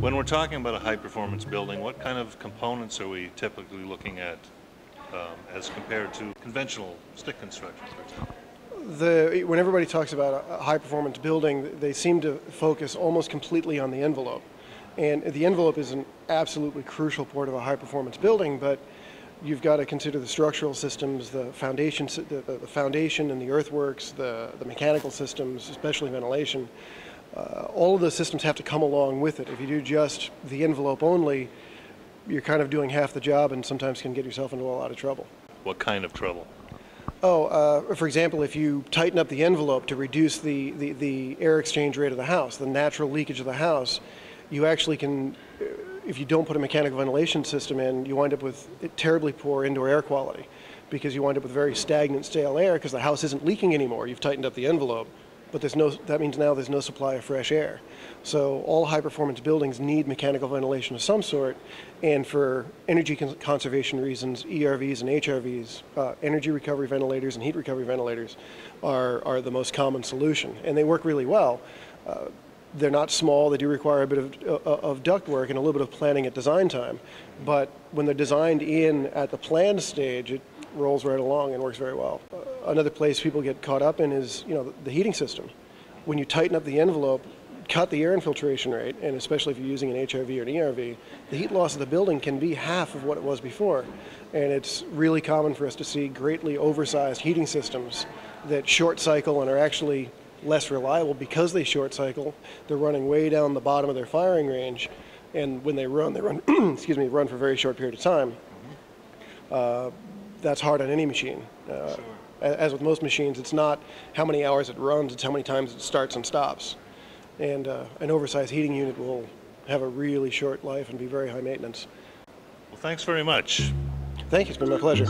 When we're talking about a high-performance building, what kind of components are we typically looking at as compared to conventional stick construction, for example? When everybody talks about a high-performance building, they seem to focus almost completely on the envelope. And the envelope is an absolutely crucial part of a high-performance building, but you've got to consider the structural systems, the foundation, the foundation and the earthworks, the mechanical systems, especially ventilation. All of those systems have to come along with it. If you do just the envelope only, you're kind of doing half the job and sometimes can get yourself into a lot of trouble. What kind of trouble? For example, if you tighten up the envelope to reduce the air exchange rate of the house, the natural leakage of the house, you actually can, if you don't put a mechanical ventilation system in, you wind up with terribly poor indoor air quality because you wind up with very stagnant, stale air because the house isn't leaking anymore. You've tightened up the envelope, but that means now there's no supply of fresh air. So all high-performance buildings need mechanical ventilation of some sort, and for energy conservation reasons, ERVs and HRVs, energy recovery ventilators and heat recovery ventilators are the most common solution, and they work really well. They're not small, they do require a bit of duct work and a little bit of planning at design time, but when they're designed in at the planned stage, it rolls right along and works very well. Another place people get caught up in is, the heating system. When you tighten up the envelope, cut the air infiltration rate, and especially if you're using an HRV or an ERV, the heat loss of the building can be half of what it was before. And it's really common for us to see greatly oversized heating systems that short cycle and are actually less reliable because they short cycle. They're running way down the bottom of their firing range, and when they run excuse me, run for a very short period of time. That's hard on any machine. Sure. As with most machines, it's not how many hours it runs, it's how many times it starts and stops. And an oversized heating unit will have a really short life and be very high maintenance. Well, thanks very much. Thank you, it's been my pleasure.